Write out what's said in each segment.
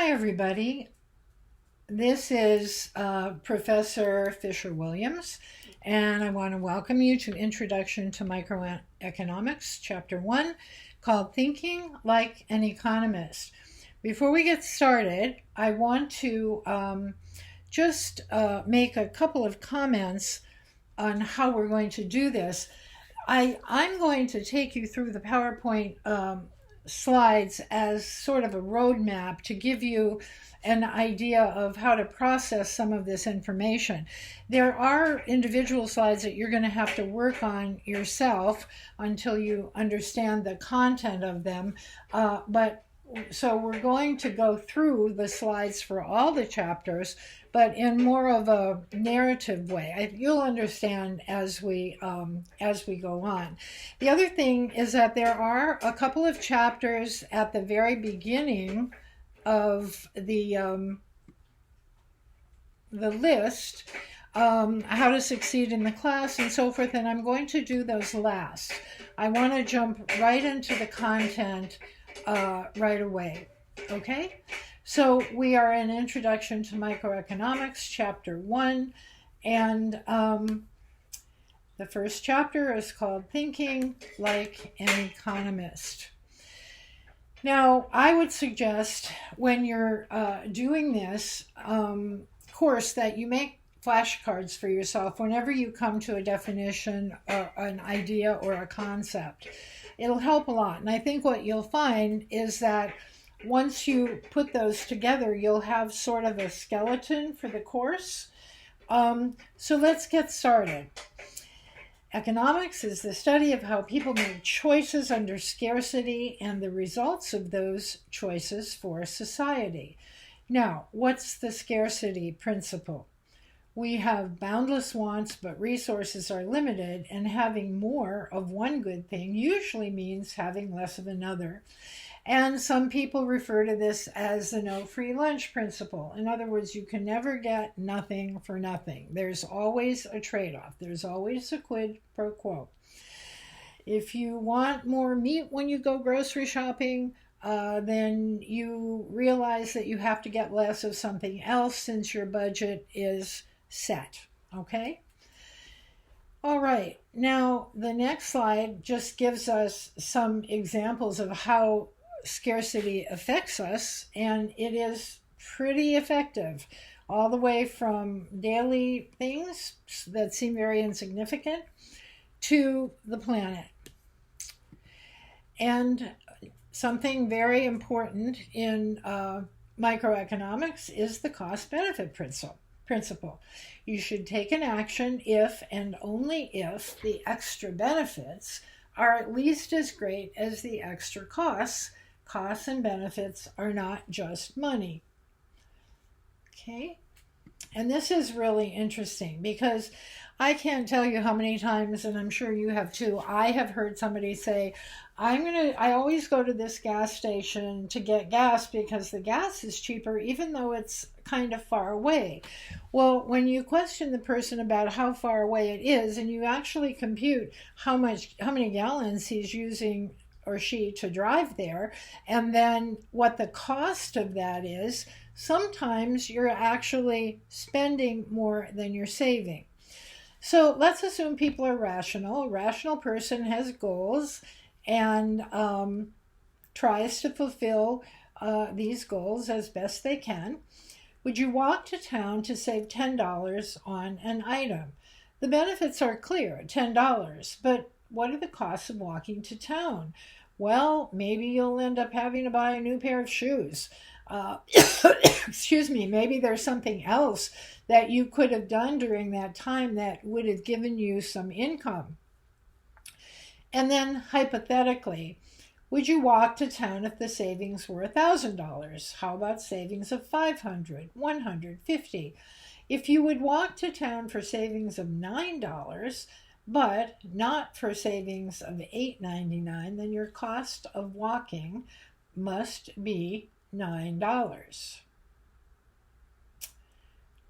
Hi, everybody. This is Professor Fisher Williams, and I want to welcome you to Introduction to Microeconomics, Chapter 1, called Thinking Like an Economist. Before we get started, I want to just make a couple of comments on how we're going to do this. I'm going to take you through the PowerPoint slides as sort of a roadmap to give you an idea of how to process some of this information. There are individual slides that you're going to have to work on yourself until you understand the content of them, so we're going to go through the slides for all the chapters, but in more of a narrative way. You'll understand as we go on. The other thing is that there are a couple of chapters at the very beginning of the list, how to succeed in the class and so forth, and I'm going to do those last. I want to jump right into the content right away. Okay, so we are in Introduction to Microeconomics, Chapter 1, and the first chapter is called Thinking Like an Economist. Now, I would suggest when you're doing this course that you make flashcards for yourself whenever you come to a definition or an idea or a concept. It'll help a lot. And I think what you'll find is that once you put those together, you'll have sort of a skeleton for the course. So let's get started. Economics is the study of how people make choices under scarcity and the results of those choices for society. Now, what's the scarcity principle? We have boundless wants, but resources are limited, and having more of one good thing usually means having less of another. And some people refer to this as the no free lunch principle. In other words, you can never get nothing for nothing. There's always a trade-off. There's always a quid pro quo. If you want more meat when you go grocery shopping, then you realize that you have to get less of something else since your budget is set. Okay? All right. Now, the next slide just gives us some examples of how scarcity affects us, and it is pretty effective, all the way from daily things that seem very insignificant to the planet. And something very important in microeconomics is the cost-benefit principle. You should take an action if and only if the extra benefits are at least as great as the extra costs. Costs and benefits are not just money. Okay? And this is really interesting because I can't tell you how many times, and I'm sure you have too, I have heard somebody say, I always go to this gas station to get gas because the gas is cheaper even though it's kind of far away. Well, when you question the person about how far away it is and you actually compute how many gallons he's using or she to drive there, and then what the cost of that is, sometimes you're actually spending more than you're saving. So let's assume people are rational. A rational person has goals and tries to fulfill these goals as best they can. Would you walk to town to save $10 on an item? The benefits are clear, $10, but what are the costs of walking to town? Well, maybe you'll end up having to buy a new pair of shoes. Excuse me, maybe there's something else that you could have done during that time that would have given you some income. And then hypothetically, would you walk to town if the savings were $1,000? How about savings of $500, $100, $50? If you would walk to town for savings of $9, but not for savings of $8.99, then your cost of walking must be $9.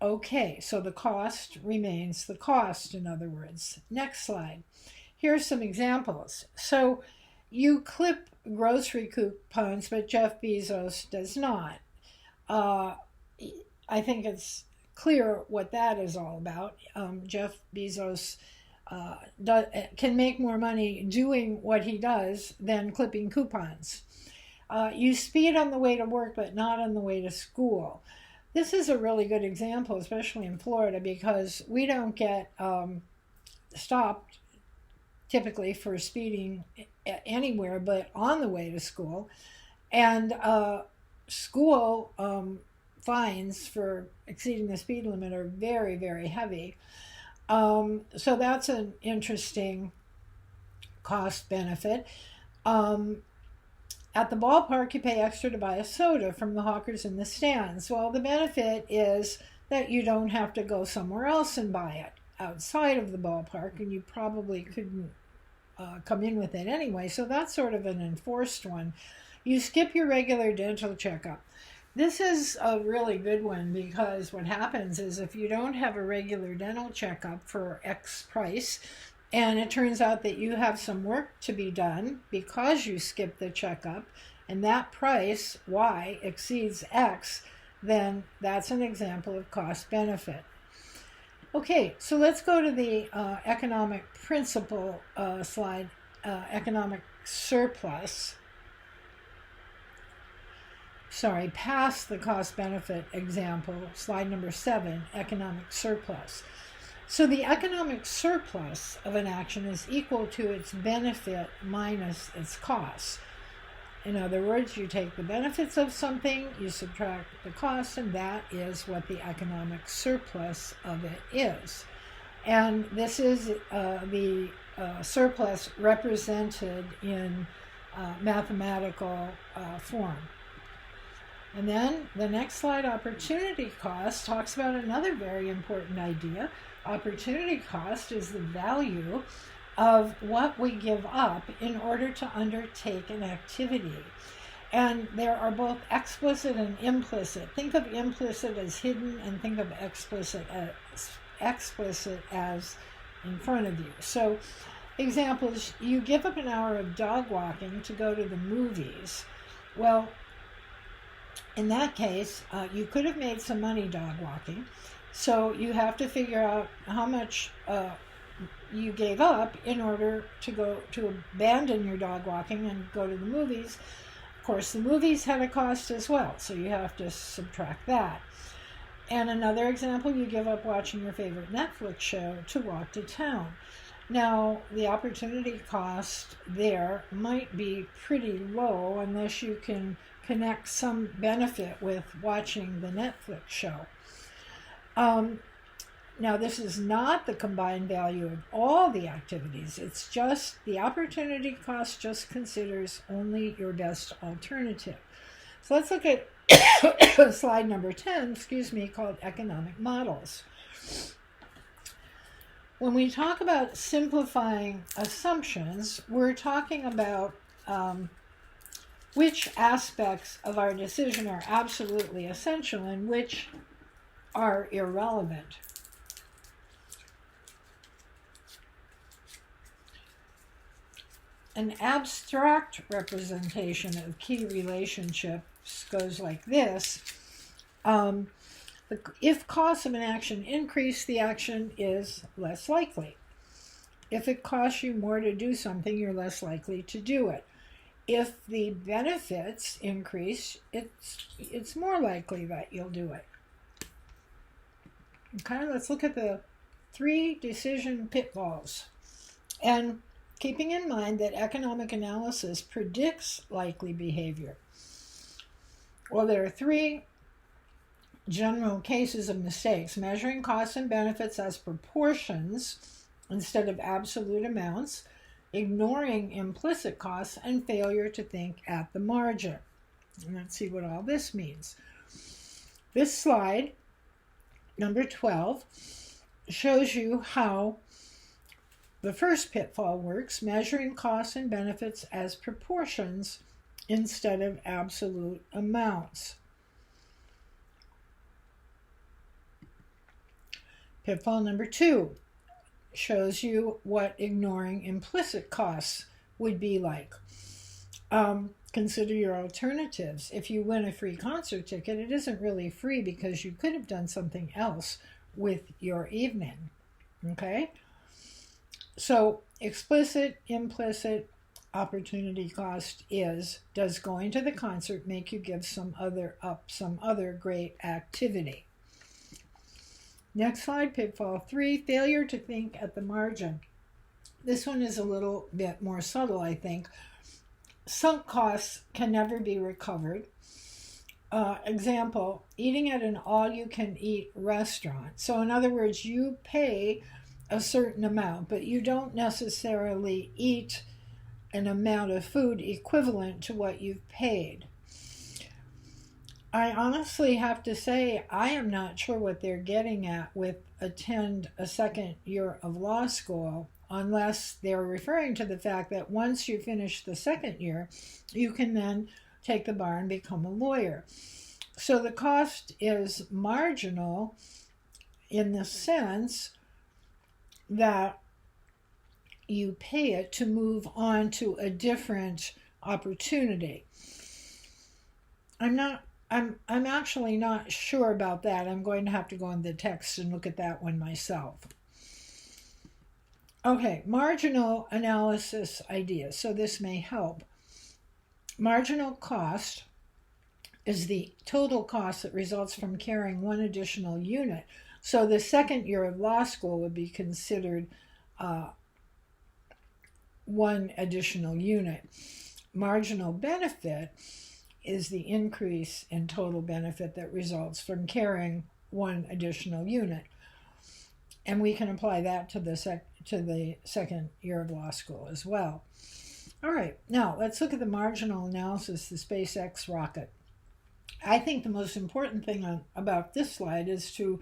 Okay, so the cost remains the cost, in other words. Next slide. Here's some examples. So you clip grocery coupons, but Jeff Bezos does not. I think it's clear what that is all about. Jeff Bezos can make more money doing what he does than clipping coupons. You speed on the way to work, but not on the way to school. This is a really good example, especially in Florida, because we don't get stopped typically for speeding anywhere but on the way to school. And school fines for exceeding the speed limit are very, very heavy. So that's an interesting cost benefit. At the ballpark, you pay extra to buy a soda from the hawkers in the stands. Well, the benefit is that you don't have to go somewhere else and buy it outside of the ballpark, and you probably couldn't come in with it anyway. So that's sort of an enforced one. You skip your regular dental checkup. This is a really good one, because what happens is if you don't have a regular dental checkup for X price, and it turns out that you have some work to be done because you skipped the checkup, and that price, Y, exceeds X, then that's an example of cost benefit. Okay, so let's go to the economic principle slide, economic surplus. Sorry, past the cost benefit example, slide number 7, economic surplus. So the economic surplus of an action is equal to its benefit minus its costs. In other words, you take the benefits of something, you subtract the costs, and that is what the economic surplus of it is. And this is the surplus represented in mathematical form. And then the next slide, opportunity cost, talks about another very important idea. Opportunity cost is the value of what we give up in order to undertake an activity. And there are both explicit and implicit. Think of implicit as hidden, and think of explicit as in front of you. So examples, you give up an hour of dog walking to go to the movies. Well, in that case, you could have made some money dog walking. So you have to figure out how much you gave up in order to abandon your dog walking and go to the movies. Of course, the movies had a cost as well, so you have to subtract that. And another example, you give up watching your favorite Netflix show to walk to town. Now, the opportunity cost there might be pretty low unless you can connect some benefit with watching the Netflix show. Now, this is not the combined value of all the activities. It's just the opportunity cost just considers only your best alternative. So let's look at slide number 10, called economic models. When we talk about simplifying assumptions, we're talking about which aspects of our decision are absolutely essential and which are irrelevant. An abstract representation of key relationships goes like this. If costs of an action increase, the action is less likely. If it costs you more to do something, you're less likely to do it. If the benefits increase, it's more likely that you'll do it. Okay, let's look at the 3 decision pitfalls. And keeping in mind that economic analysis predicts likely behavior. Well, there are 3 general cases of mistakes: measuring costs and benefits as proportions instead of absolute amounts, ignoring implicit costs, and failure to think at the margin. And let's see what all this means. This slide, number 12, shows you how the first pitfall works: measuring costs and benefits as proportions instead of absolute amounts. Pitfall number 2 shows you what ignoring implicit costs would be like. Consider your alternatives. If you win a free concert ticket, it isn't really free because you could have done something else with your evening. Okay? So explicit, implicit opportunity cost is, does going to the concert make you give some other great activity? Next slide, pitfall 3, failure to think at the margin. This one is a little bit more subtle, I think. Sunk costs can never be recovered. Example, eating at an all-you-can-eat restaurant. So in other words, you pay a certain amount, but you don't necessarily eat an amount of food equivalent to what you've paid. I honestly have to say, I am not sure what they're getting at with attend a second year of law school, unless they're referring to the fact that once you finish the second year, you can then take the bar and become a lawyer. So the cost is marginal in the sense that you pay it to move on to a different opportunity. I'm actually not sure about that. I'm going to have to go in the text and look at that one myself. Okay, marginal analysis ideas. So this may help. Marginal cost is the total cost that results from carrying one additional unit. So the second year of law school would be considered one additional unit. Marginal benefit is the increase in total benefit that results from carrying one additional unit. And we can apply that to the second year of law school as well. All right, now let's look at the marginal analysis, the SpaceX rocket. I think the most important thing about this slide is to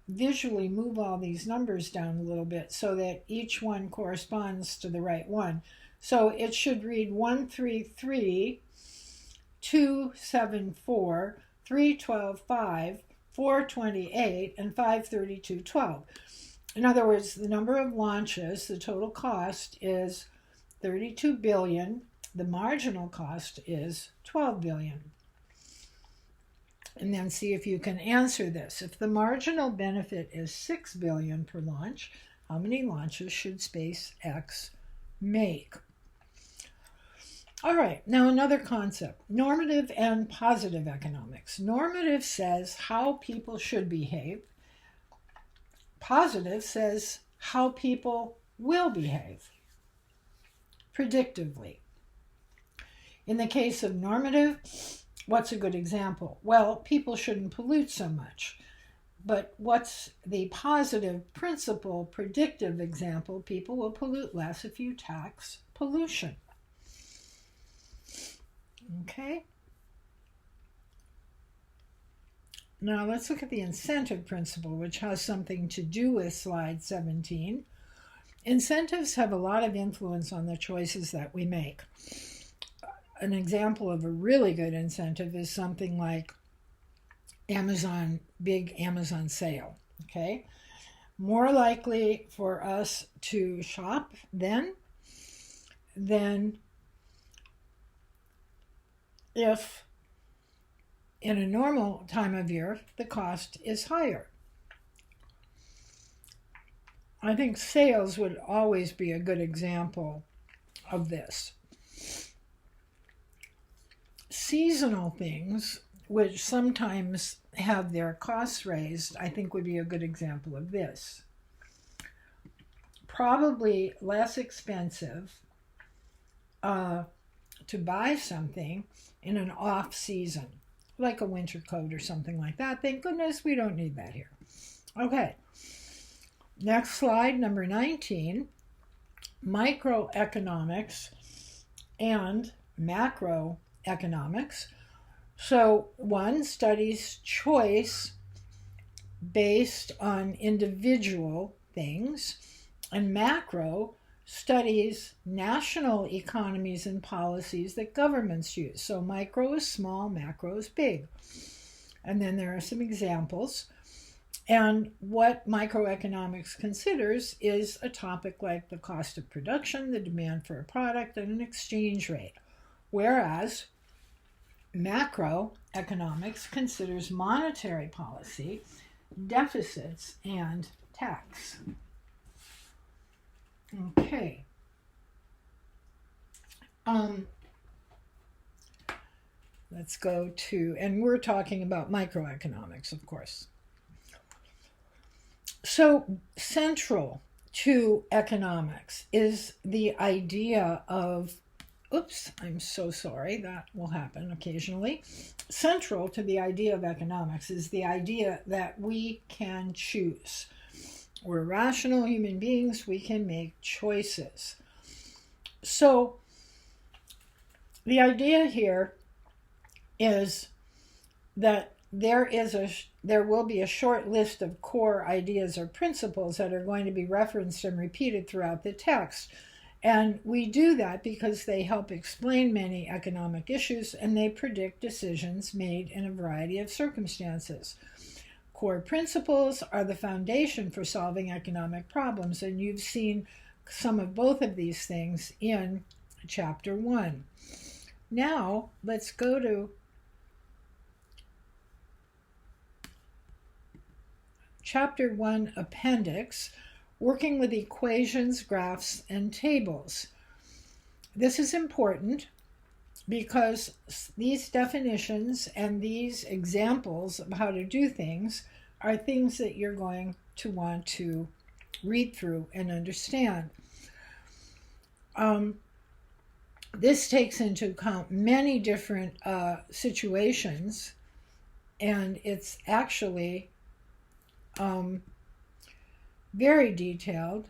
visually move all these numbers down a little bit so that each one corresponds to the right one. So it should read 133, 274, 312, 5, 428, and 532, 12. In other words, the number of launches, the total cost is 32 billion. The marginal cost is 12 billion. And then see if you can answer this. If the marginal benefit is 6 billion per launch, how many launches should SpaceX make? All right, now another concept, normative and positive economics. Normative says how people should behave. Positive says how people will behave predictively. In the case of normative, what's a good example? Well, people shouldn't pollute so much. But what's the positive principle, predictive example? People will pollute less if you tax pollution. Okay. Now let's look at the incentive principle, which has something to do with slide 17. Incentives have a lot of influence on the choices that we make. An example of a really good incentive is something like big Amazon sale. Okay. More likely for us to shop then than if in a normal time of year the cost is higher. I think sales would always be a good example of this. Seasonal things, which sometimes have their costs raised, I think would be a good example of this. Probably less expensive to buy something in an off season, like a winter coat or something like that. Thank goodness we don't need that here. Okay, next slide, number 19, microeconomics and macroeconomics. So one studies choice based on individual things, and macro studies national economies and policies that governments use. So micro is small, macro is big. And then there are some examples. And what microeconomics considers is a topic like the cost of production, the demand for a product, and an exchange rate. whereas macroeconomics considers monetary policy, deficits, and tax. Okay. Let's go to, and we're talking about microeconomics, of course. So central to economics is the idea of, oops, I'm so sorry, that will happen occasionally. Central to the idea of economics is the idea that we can choose. We're rational human beings, we can make choices. So the idea here is that there will be a short list of core ideas or principles that are going to be referenced and repeated throughout the text. And we do that because they help explain many economic issues and they predict decisions made in a variety of circumstances. Core principles are the foundation for solving economic problems, and you've seen some of both of these things in Chapter 1. Now, let's go to Chapter 1 Appendix, working with equations, graphs, and tables. This is important because these definitions and these examples of how to do things are things that you're going to want to read through and understand. This takes into account many different situations, and it's actually very detailed,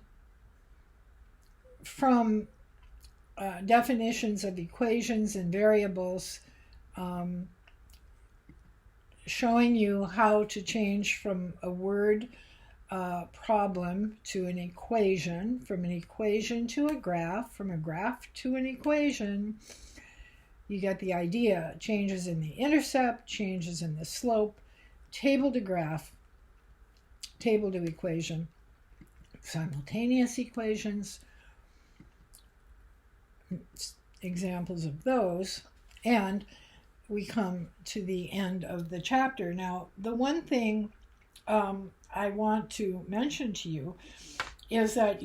from definitions of equations and variables, showing you how to change from a word problem to an equation, from an equation to a graph, from a graph to an equation. You get the idea. Changes in the intercept, changes in the slope, table to graph, table to equation, simultaneous equations, examples of those, and we come to the end of the chapter. Now, the one thing I want to mention to you is that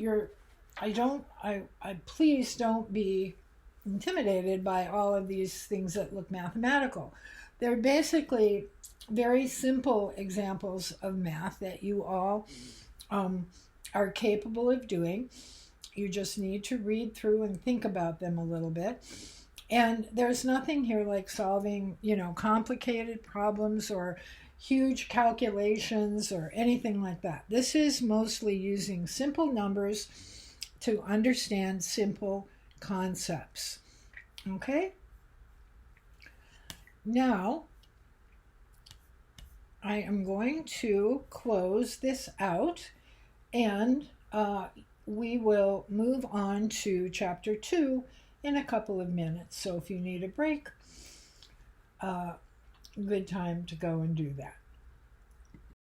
please don't be intimidated by all of these things that look mathematical. They're basically very simple examples of math that you all are capable of doing. You just need to read through and think about them a little bit. And there's nothing here like solving, complicated problems or huge calculations or anything like that. This is mostly using simple numbers to understand simple concepts. Okay? Now, I am going to close this out, and we will move on to Chapter 2 in a couple of minutes. So if you need a break, good time to go and do that.